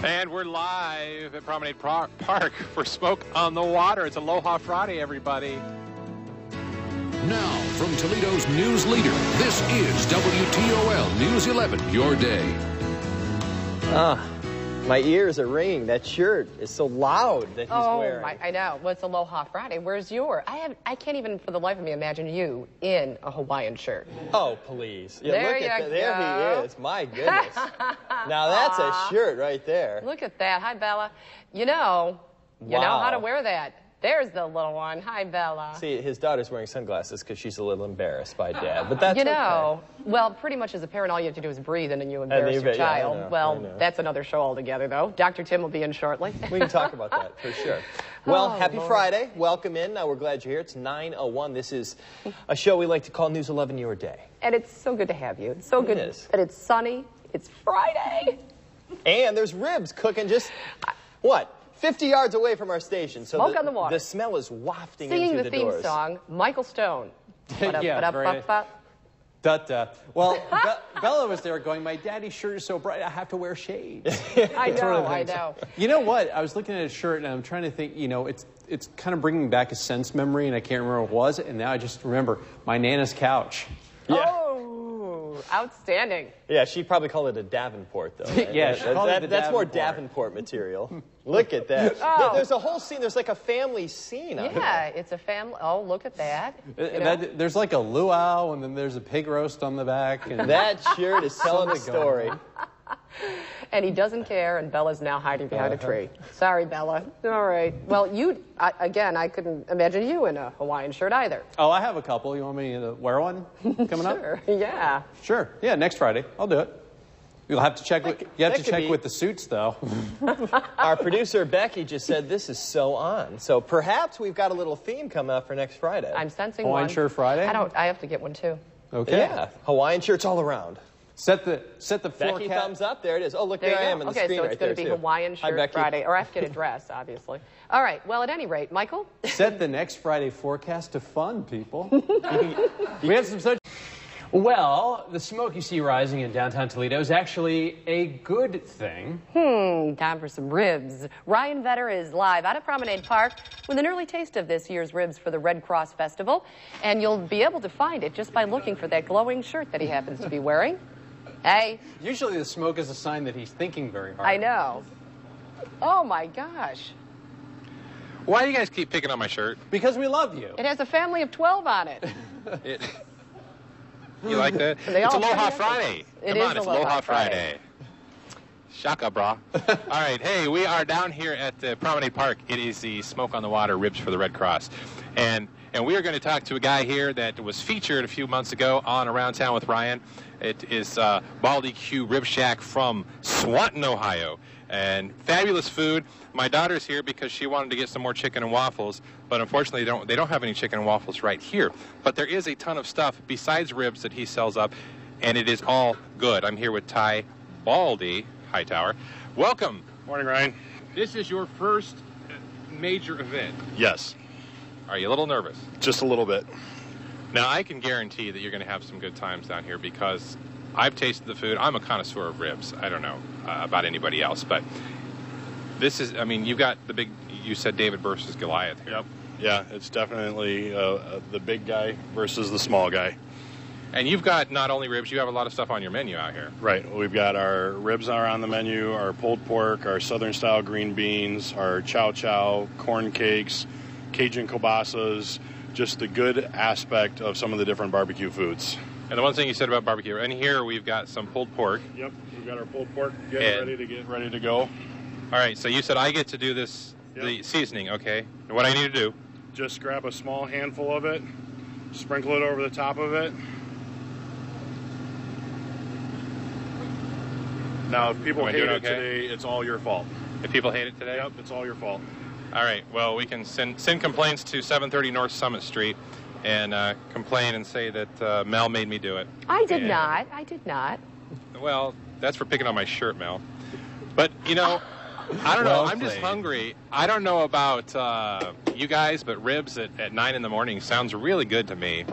And we're live at Promenade Park for Smoke on the Water. It's Aloha Friday, everybody. Now, from Toledo's news leader, this is WTOL News 11, your day. My ears are ringing. That shirt is so loud that he's wearing. Oh, I know. Well, it's Aloha Friday. Where's yours? I can't even for the life of me imagine you in a Hawaiian shirt. Oh, please. Yeah, There look at you that. There go. he is. My goodness. Now that's a shirt right there. Look at that. Hi, Bella. You know how to wear that. There's the little one. Hi, Bella. See, his daughter's wearing sunglasses because she's a little embarrassed by Dad, but that's okay. Well, pretty much as a parent, all you have to do is breathe and then you embarrass your child. I know. That's another show altogether, though. Dr. Tim will be in shortly. We can talk about that for sure. Well, happy Friday. Welcome in. We're glad you're here. It's 9:01. This is a show we like to call News 11 Your Day. And it's so good to have you. It's so good that it's sunny. It's Friday. And there's ribs cooking just, what? 50 yards away from our station. So Smoke on the water. The smell is wafting Singing into the doors. theme song, Michael Stone. Yeah, very. Well, Bella was there going, my daddy's shirt is so bright, I have to wear shades. I know. You know what? I was looking at his shirt, and I'm trying to think, it's kind of bringing back a sense memory, and I can't remember what it was, and now I just remember my Nana's couch. Yeah. Oh, outstanding. Yeah, she probably called it a Davenport, though. Right? Yeah, she called it the that's more Davenport. Davenport material. Look at that. Oh. There's a whole scene. There's like a family scene. Yeah, it's a family. Oh, look at that. There's like a luau, and then there's a pig roast on the back. And that shirt is telling a story. And he doesn't care, and Bella's now hiding behind a tree. Sorry, Bella. All right. Well, again, I couldn't imagine you in a Hawaiian shirt either. Oh, I have a couple. You want me to wear one coming up? Sure, yeah. Sure. Yeah, next Friday. I'll do it. You'll have to check with the suits, though. Our producer, Becky, just said this is so on. So perhaps we've got a little theme coming up for next Friday. I'm sensing Hawaiian one. shirt Friday? I have to get one, too. Okay. Yeah, Hawaiian shirts all around. Set the forecast. Becky, thumbs up. There it is. Oh, look, there I am in the screen so right it's there, going to be too. Hawaiian shirt Friday, or I have to get a dress, obviously. All right. Well, at any rate, Michael? Set the next Friday forecast to fun, people. We have some such... Well, the smoke you see rising in downtown Toledo is actually a good thing. Time for some ribs. Ryan Vetter is live out at Promenade Park with an early taste of this year's ribs for the Red Cross Festival. And you'll be able to find it just by looking for that glowing shirt that he happens to be wearing. Hey. Usually the smoke is a sign that he's thinking very hard. I know. Oh, my gosh. Why do you guys keep picking on my shirt? Because we love you. It has a family of 12 on it. You like that? It's Aloha Friday. Come on, it's Aloha Friday. Shaka, brah. All right, hey, we are down here at the Promenade Park. It is the Smoke on the Water Ribs for the Red Cross. And we are going to talk to a guy here that was featured a few months ago on Around Town with Ryan. It is Baldy Q Rib Shack from Swanton, Ohio. And fabulous food. My daughter's here because she wanted to get some more chicken and waffles, but unfortunately they don't have any chicken and waffles right here. But there is a ton of stuff besides ribs that he sells up, and it is all good. I'm here with Ty Baldy Hightower. Welcome. Morning, Ryan. This is your first major event. Yes. Are you a little nervous? Just a little bit. Now, I can guarantee that you're going to have some good times down here because I've tasted the food. I'm a connoisseur of ribs. I don't know about anybody else, but this is, I mean, you've got the big, you said David versus Goliath here. Yep. Yeah, it's definitely the big guy versus the small guy. And you've got not only ribs, you have a lot of stuff on your menu out here. Right. We've got our ribs are on the menu, our pulled pork, our southern-style green beans, our chow-chow, corn cakes, Cajun kielbasas, just the good aspect of some of the different barbecue foods. And the one thing you said about barbecue, and here we've got some pulled pork. Yep, we've got our pulled pork get ready to go. All right, so you said I get to do this, the seasoning, okay? And what I need to do? Just grab a small handful of it, sprinkle it over the top of it. Now, if people hate it today, it's all your fault. If people hate it today? Yep, it's all your fault. All right, well, we can send complaints to 730 North Summit Street and complain and say that Mel made me do it. I did not. Well, that's for picking on my shirt, Mel. But, you know, I don't know. I'm just hungry. I don't know about you guys, but ribs at 9 in the morning sounds really good to me.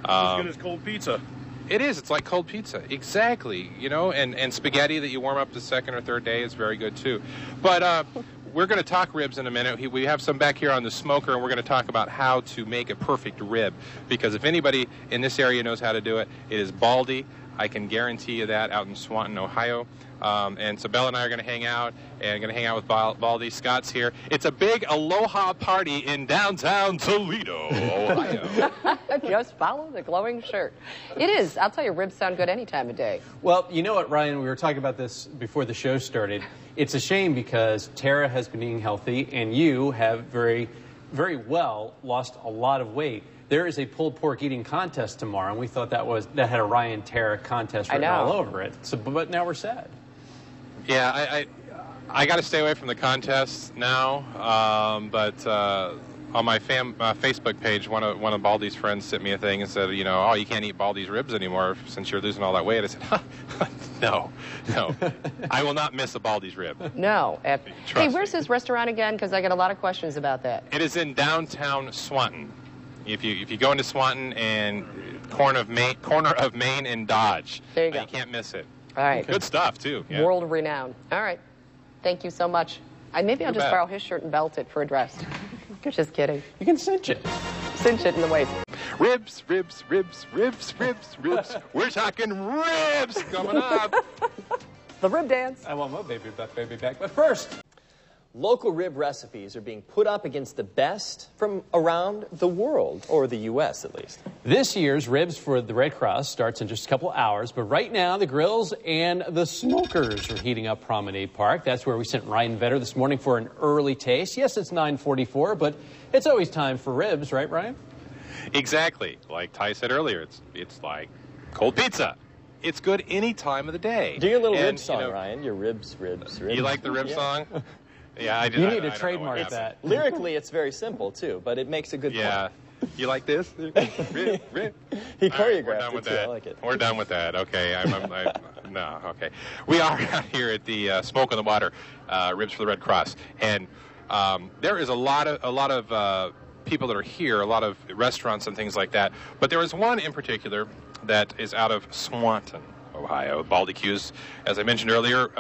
As good as cold pizza. It is. It's like cold pizza. Exactly. You know, and spaghetti that you warm up the second or third day is very good, too. But we're going to talk ribs in a minute. We have some back here on the smoker, and we're going to talk about how to make a perfect rib. Because if anybody in this area knows how to do it, it is Baldy. I can guarantee you that, out in Swanton, Ohio. And so Bella and I are going to hang out, and going to hang out with Baldy. Scott's here. It's a big Aloha party in downtown Toledo, Ohio. Just follow the glowing shirt. It is. I'll tell you, ribs sound good any time of day. Well, you know what, Ryan, we were talking about this before the show started. It's a shame because Tara has been eating healthy, and you have very, very well lost a lot of weight. There is a pulled pork eating contest tomorrow, and we thought that had a Ryan Tara contest written all over it. So, but now we're sad. Yeah, I got to stay away from the contests now. But on my Facebook page, one of Baldy's friends sent me a thing and said, you know, oh, you can't eat Baldy's ribs anymore since you're losing all that weight. I said, no, I will not miss a Baldy's rib. No. Hey, where's this restaurant again? Because I got a lot of questions about that. It is in downtown Swanton. If you go into Swanton and corner of Main and Dodge, there you go. You can't miss it. All right. Good stuff too. Yeah. World renowned. All right. Thank you so much. Maybe I'll just borrow his shirt and belt it for a dress. Just kidding. You can cinch it. Cinch it in the waist. Ribs. We're talking ribs coming up. The rib dance. I want my baby back. But first, local rib recipes are being put up against the best from around the world, or the U.S. at least. This year's Ribs for the Red Cross starts in just a couple hours, but right now the grills and the smokers are heating up Promenade Park. That's where we sent Ryan Vetter this morning for an early taste. Yes, it's 9:44, but it's always time for ribs, right, Ryan? Exactly. Like Ty said earlier, it's like cold pizza. It's good any time of the day. Do your little rib song, Ryan. Your ribs. You like the rib song? Yeah, I do. You need to trademark that. Lyrically, it's very simple, too, but it makes a good point. You like this? He choreographed it, too. I like it. We're done with that. Okay. No, okay. We are out here at the Smoke on the Water, Ribs for the Red Cross. And there is a lot of people that are here, a lot of restaurants and things like that. But there is one in particular that is out of Swanton, Ohio. Baldy Q's, as I mentioned earlier,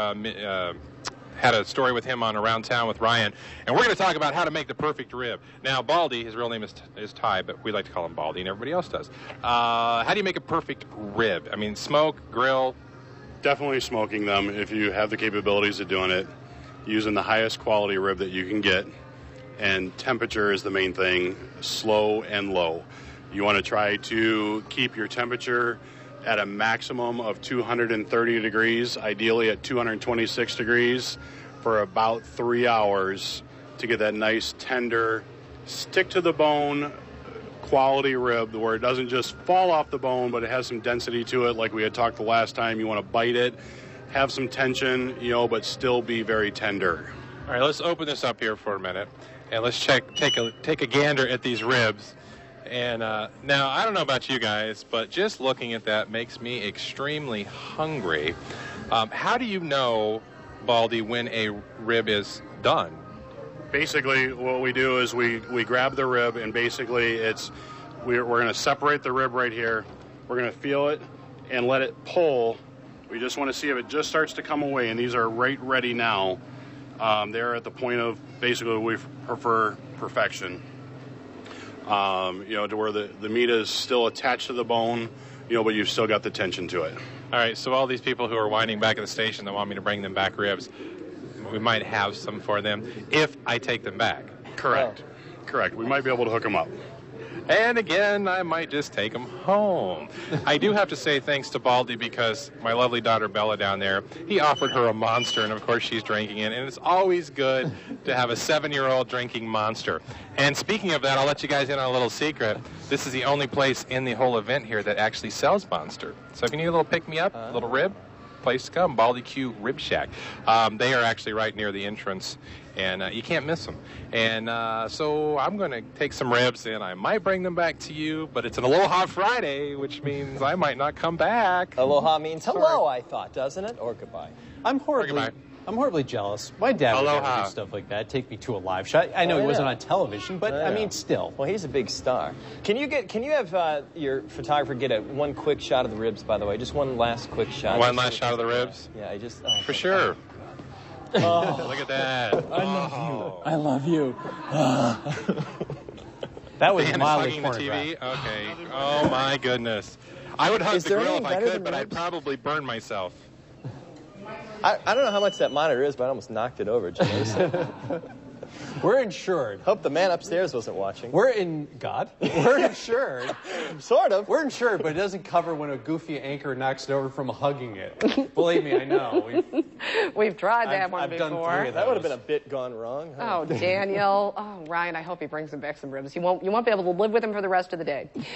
had a story with him on Around Town with Ryan, and we're going to talk about how to make the perfect rib. Now, Baldy, his real name is Ty, but we like to call him Baldy, and everybody else does. How do you make a perfect rib? I mean, smoke, grill? Definitely smoking them if you have the capabilities of doing it, using the highest quality rib that you can get, and temperature is the main thing, slow and low. You want to try to keep your temperature at a maximum of 230 degrees, ideally at 226 degrees, for about 3 hours to get that nice, tender, stick-to-the-bone quality rib where it doesn't just fall off the bone, but it has some density to it like we had talked the last time. You want to bite it, have some tension, but still be very tender. All right, let's open this up here for a minute, and let's take a gander at these ribs. And now, I don't know about you guys, but just looking at that makes me extremely hungry. How do you know, Baldy, when a rib is done? Basically, what we do is we grab the rib, and basically we're going to separate the rib right here. We're going to feel it and let it pull. We just want to see if it just starts to come away, and these are right ready now. They're at the point of basically we prefer perfection. To where the meat is still attached to the bone, but you've still got the tension to it. All right, so all these people who are whining back at the station that want me to bring them back ribs, we might have some for them if I take them back. Correct. Correct. We might be able to hook them up. And again, I might just take them home. I do have to say thanks to Baldy because my lovely daughter Bella down there, he offered her a Monster, and of course she's drinking it. And it's always good to have a 7-year-old drinking Monster. And speaking of that, I'll let you guys in on a little secret. This is the only place in the whole event here that actually sells Monster. So if you need a little pick-me-up, a little rib, place to come, Baldy Q Rib Shack. They are actually right near the entrance, and you can't miss them. And so I'm going to take some ribs, and I might bring them back to you, but it's an Aloha Friday, which means I might not come back. Aloha means hello, I thought, doesn't it? Or goodbye. I'm horribly I'm horribly jealous. My dad would Aloha. never do stuff like that. Take me to a live shot. I know he wasn't on television, but I mean, still. Well, he's a big star. Can you have your photographer get one quick shot of the ribs? By the way, just one last quick shot. One last shot of the ribs. Yeah, I just for sure. Oh. Look at that. I love you. That was Dan is mildly hugging the TV. Okay. Oh my goodness. I would hug the grill if I could, but I'd probably burn myself. I don't know how much that monitor is, but I almost knocked it over, Jimmy. We're insured. Hope the man upstairs wasn't watching. We're insured. Sort of. We're insured, but it doesn't cover when a goofy anchor knocks it over from hugging it. Believe me, I know. We've tried that one I've before. done 3 of those. That would have been a bit gone wrong. Huh? Oh, Daniel. Oh, Ryan, I hope he brings him back some ribs. You won't be able to live with him for the rest of the day.